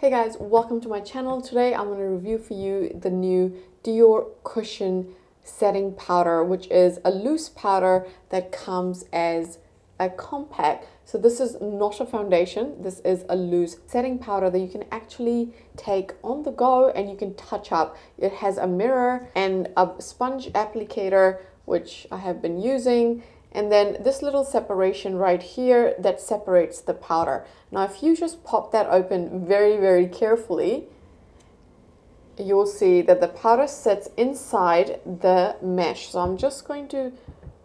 Hey guys, welcome to my channel. Today I'm going to review for you the new Dior Cushion Setting Powder, which is a loose powder that comes as a compact. So this is not a foundation, this is a loose setting powder that you can actually take on the go and you can touch up. It has a mirror and a sponge applicator, which I have been using. And then this little separation right here that separates the powder. Now if you just pop that open very carefully, you'll see that the powder sits inside the mesh. So I'm just going to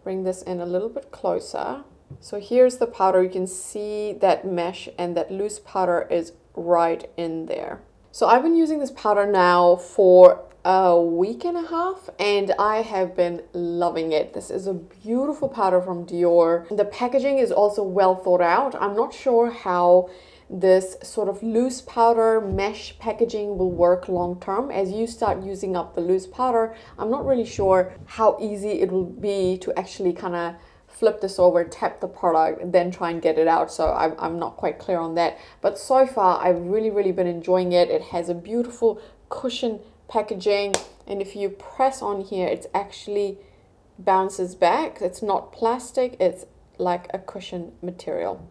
bring this in a little bit closer. So here's the powder. You can see that mesh and that loose powder is right in there. So I've been using this powder now for a week and a half and I have been loving it. This is a beautiful powder from Dior. The packaging is also well thought out. I'm not sure how this sort of loose powder mesh packaging will work long term. As you start using up the loose powder, I'm not really sure how easy it will be to actually kind of flip this over, tap the product, then try and get it out. So I'm not quite clear on that. But so far, I've really been enjoying it. It has a beautiful cushion packaging, and if you press on here, it actually bounces back. It's not plastic, it's like a cushion material.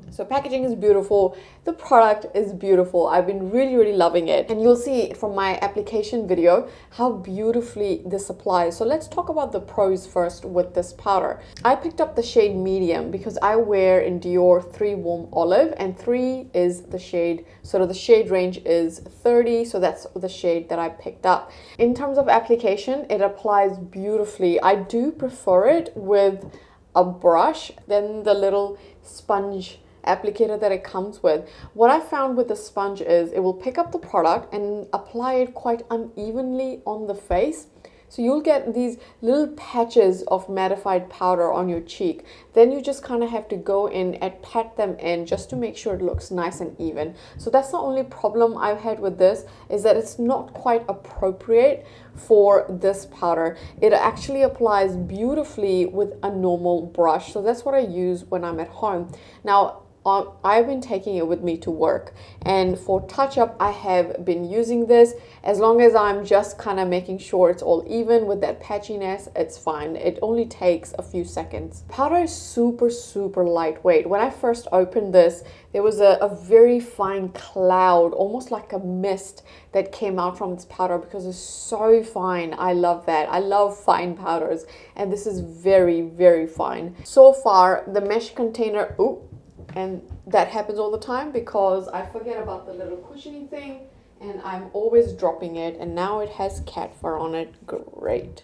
So packaging is beautiful, the product is beautiful. I've been really loving it, and you'll see from my application video how beautifully this applies. So let's talk about the pros first with this powder. I picked up the shade medium because I wear in Dior 3 warm olive, and 3 is the shade, sort of the shade range is 30, so that's the shade that I picked up. In terms of application, it applies beautifully. I do prefer it with a brush than the little sponge applicator that it comes with. What I found with the sponge is it will pick up the product and apply it quite unevenly on the face. So you'll get these little patches of mattified powder on your cheek. Then you just kind of have to go in and pat them in just to make sure it looks nice and even. So that's the only problem I've had with this, is that it's not quite appropriate for this powder. It actually applies beautifully with a normal brush. So that's what I use when I'm at home. Now, I've been taking it with me to work, and for touch-up I have been using this. As long as I'm just kind of making sure it's all even with that patchiness, it's fine. It only takes a few seconds. Powder is super lightweight. When I first opened this, there was a very fine cloud, almost like a mist, that came out from this powder because it's so fine. I love that. I love fine powders, and this is very fine. So far, the mesh container, and that happens all the time because I forget about the little cushiony thing and I'm always dropping it, and now it has cat fur on it. Great.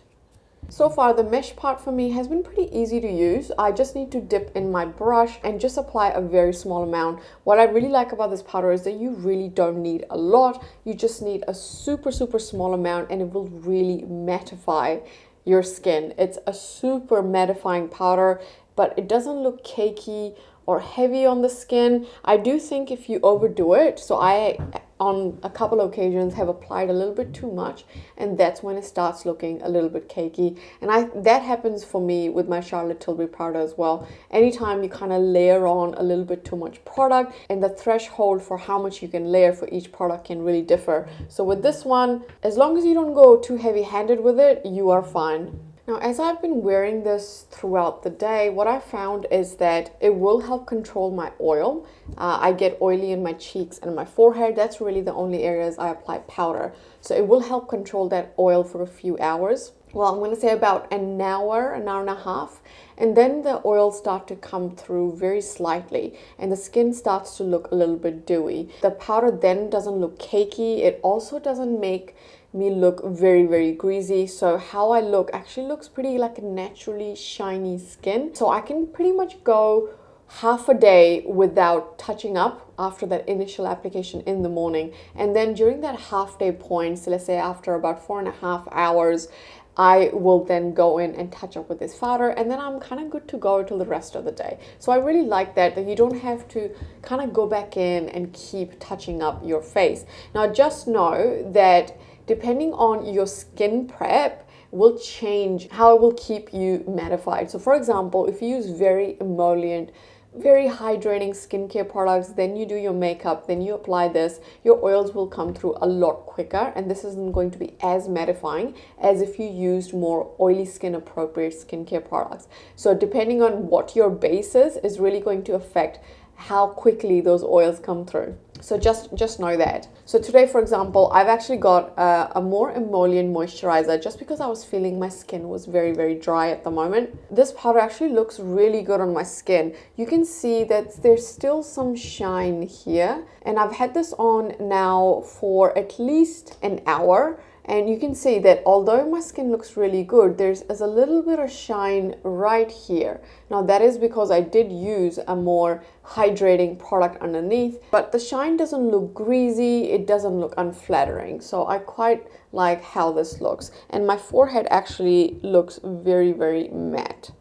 So far, the mesh part for me has been pretty easy to use. I just need to dip in my brush and just apply a very small amount. What I really like about this powder is that you really don't need a lot. You just need a super small amount and it will really mattify your skin. It's a super mattifying powder, but it doesn't look cakey or heavy on the skin. I do think if you overdo it, so I on a couple of occasions have applied a little bit too much, and that's when it starts looking a little bit cakey. And that happens for me with my Charlotte Tilbury powder as well. Anytime you kind of layer on a little bit too much product, and the threshold for how much you can layer for each product can really differ. So with this one, as long as you don't go too heavy-handed with it, you are fine. Now, as I've been wearing this throughout the day, what I found is that it will help control my oil. I get oily in my cheeks and my forehead. That's really the only areas I apply powder. So it will help control that oil for a few hours. Well, I'm going to say about an hour and a half. And then the oils start to come through very slightly and the skin starts to look a little bit dewy. The powder then doesn't look cakey. It also doesn't make me look very greasy. So how I look actually looks pretty like a naturally shiny skin. So I can pretty much go half a day without touching up after that initial application in the morning. And then during that half day point, so let's say after about 4.5 hours, I will then go in and touch up with this powder, and then I'm kind of good to go till the rest of the day. So I really like that you don't have to kind of go back in and keep touching up your face. Now just know that depending on your skin prep will change how it will keep you mattified. So for example, if you use very emollient very hydrating skincare products, then you do your makeup, then you apply this, your oils will come through a lot quicker, and this isn't going to be as mattifying as if you used more oily skin appropriate skincare products. So depending on what your base is really going to affect how quickly those oils come through. So just know that. So today, for example, I've actually got a more emollient moisturizer just because I was feeling my skin was very dry at the moment. This powder actually looks really good on my skin. You can see that there's still some shine here, and I've had this on now for at least an hour. And you can see that although my skin looks really good, there's a little bit of shine right here. Now that is because I did use a more hydrating product underneath, but the shine doesn't look greasy, it doesn't look unflattering. So I quite like how this looks. And my forehead actually looks very matte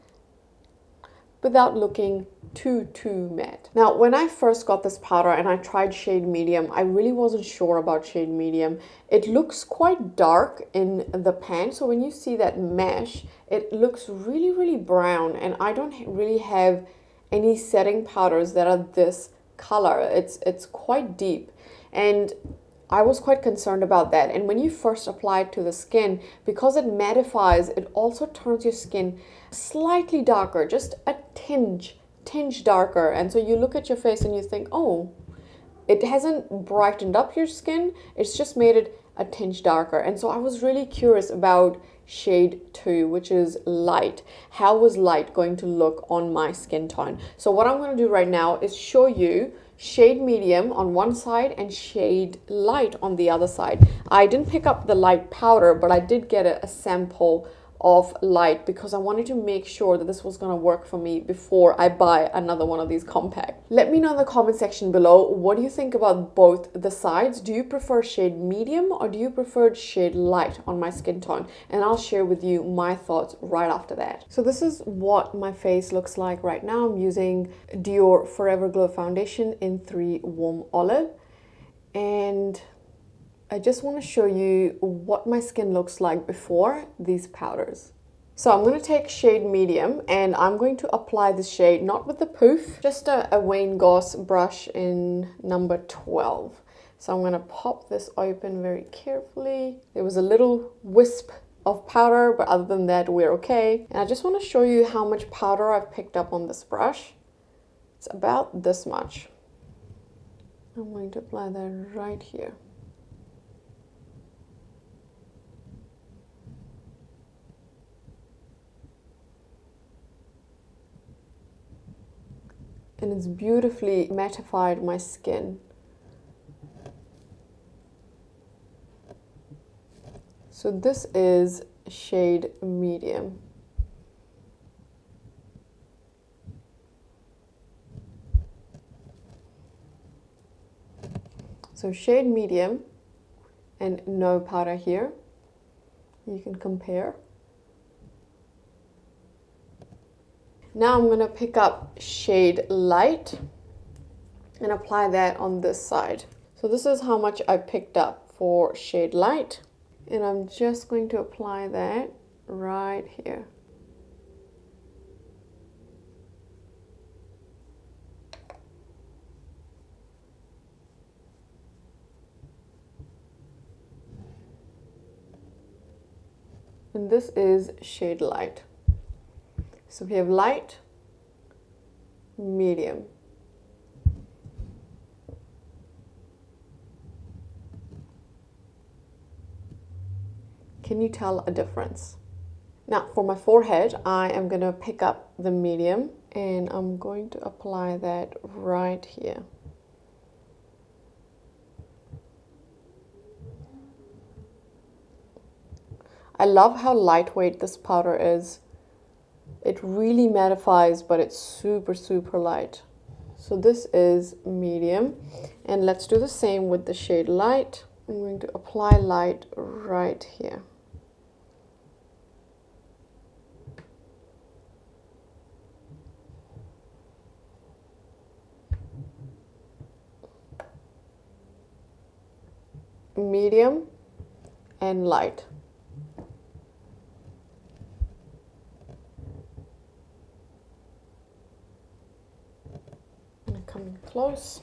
without looking too matte. Now, when I first got this powder and I tried shade medium, I really wasn't sure about shade medium. It looks quite dark in the pan, so when you see that mesh, it looks really brown, and I don't really have any setting powders that are this color. It's quite deep, and I was quite concerned about that. And when you first apply it to the skin, because it mattifies, it also turns your skin slightly darker, just a tinge darker. And so you look at your face and you think, oh, it hasn't brightened up your skin, it's just made it a tinge darker. And so I was really curious about shade 2, which is light. How was light going to look on my skin tone? So what I'm going to do right now is show you shade medium on one side and shade light on the other side. I didn't pick up the light powder, but I did get a sample of light because I wanted to make sure that this was going to work for me before I buy another one of these compact. Let me know in the comment section below, what do you think about both the sides? Do you prefer shade medium or do you prefer shade light on my skin tone? And I'll share with you my thoughts right after that. So this is what my face looks like right now. I'm using Dior Forever Glow Foundation in 3 Warm Olive, and I just want to show you what my skin looks like before these powders. So I'm going to take shade medium and I'm going to apply the shade, not with the poof, just a Wayne Goss brush in number 12. So I'm going to pop this open very carefully. There was a little wisp of powder, but other than that, we're okay. And I just want to show you how much powder I've picked up on this brush. It's about this much. I'm going to apply that right here. And it's beautifully mattified my skin. So this is shade medium. So shade medium and no powder here. You can compare. Now I'm going to pick up shade light and apply that on this side. So this is how much I picked up for shade light. And I'm just going to apply that right here. And this is shade light. So we have light, medium. Can you tell a difference? Now for my forehead, I am going to pick up the medium and I'm going to apply that right here. I love how lightweight this powder is. It really mattifies, but it's super light. So this is medium. And let's do the same with the shade light. I'm going to apply light right here. Medium and light. close.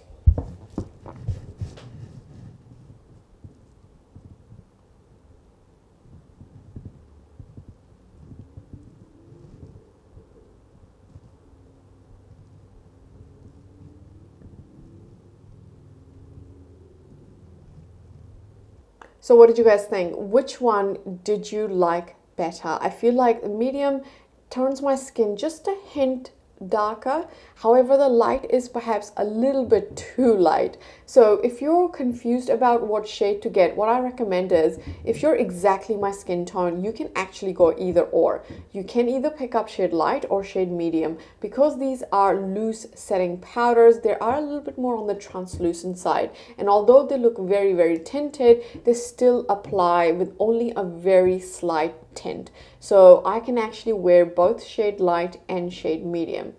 So what did you guys think? Which one did you like better? I feel like the medium turns my skin just a hint darker. However, the light is perhaps a little bit too light. So if you're confused about what shade to get, what I recommend is, if you're exactly my skin tone, you can actually go either or. You can either pick up shade light or shade medium. Because these are loose setting powders, they are a little bit more on the translucent side. And although they look very, very tinted, they still apply with only a very slight tint. So I can actually wear both shade light and shade medium.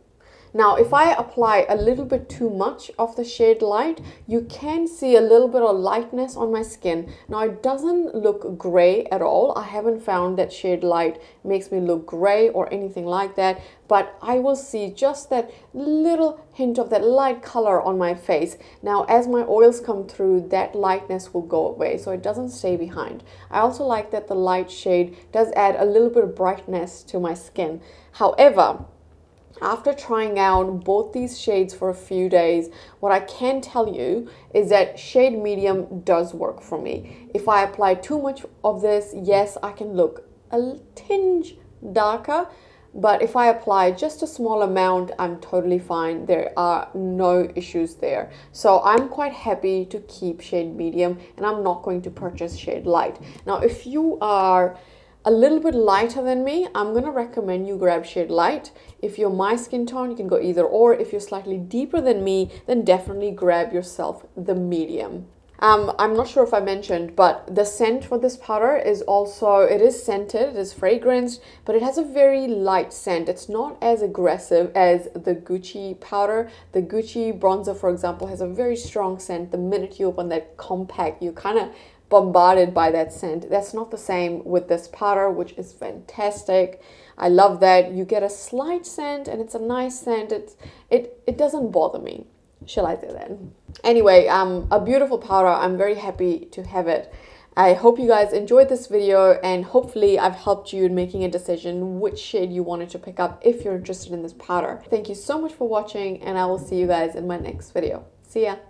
Now, if I apply a little bit too much of the shade light, you can see a little bit of lightness on my skin. Now, it doesn't look gray at all. I haven't found that shade light makes me look gray or anything like that, but I will see just that little hint of that light color on my face. Now, as my oils come through, that lightness will go away, so it doesn't stay behind. I also like that the light shade does add a little bit of brightness to my skin. However, after trying out both these shades for a few days, what I can tell you is that shade medium does work for me. If I apply too much of this, yes, I can look a tinge darker, but if I apply just a small amount, I'm totally fine. There are no issues there. So I'm quite happy to keep shade medium, and I'm not going to purchase shade light. Now, if you are a little bit lighter than me, I'm going to recommend you grab shade light. If you're my skin tone, you can go either or. If you're slightly deeper than me, then definitely grab yourself the medium. I'm not sure if I mentioned, but the scent for this powder is also, it is scented, it is fragranced, but it has a very light scent. It's not as aggressive as the Gucci powder. The Gucci bronzer, for example, has a very strong scent. The minute you open that compact, you kind of bombarded by that scent. That's not the same with this powder, which is fantastic. I love that you get a slight scent, and it's a nice scent. It doesn't bother me, shall I say that? Anyway, a beautiful powder. I'm very happy to have it. I hope you guys enjoyed this video, and hopefully I've helped you in making a decision which shade you wanted to pick up if you're interested in this powder. Thank you so much for watching, and I will see you guys in my next video. See ya.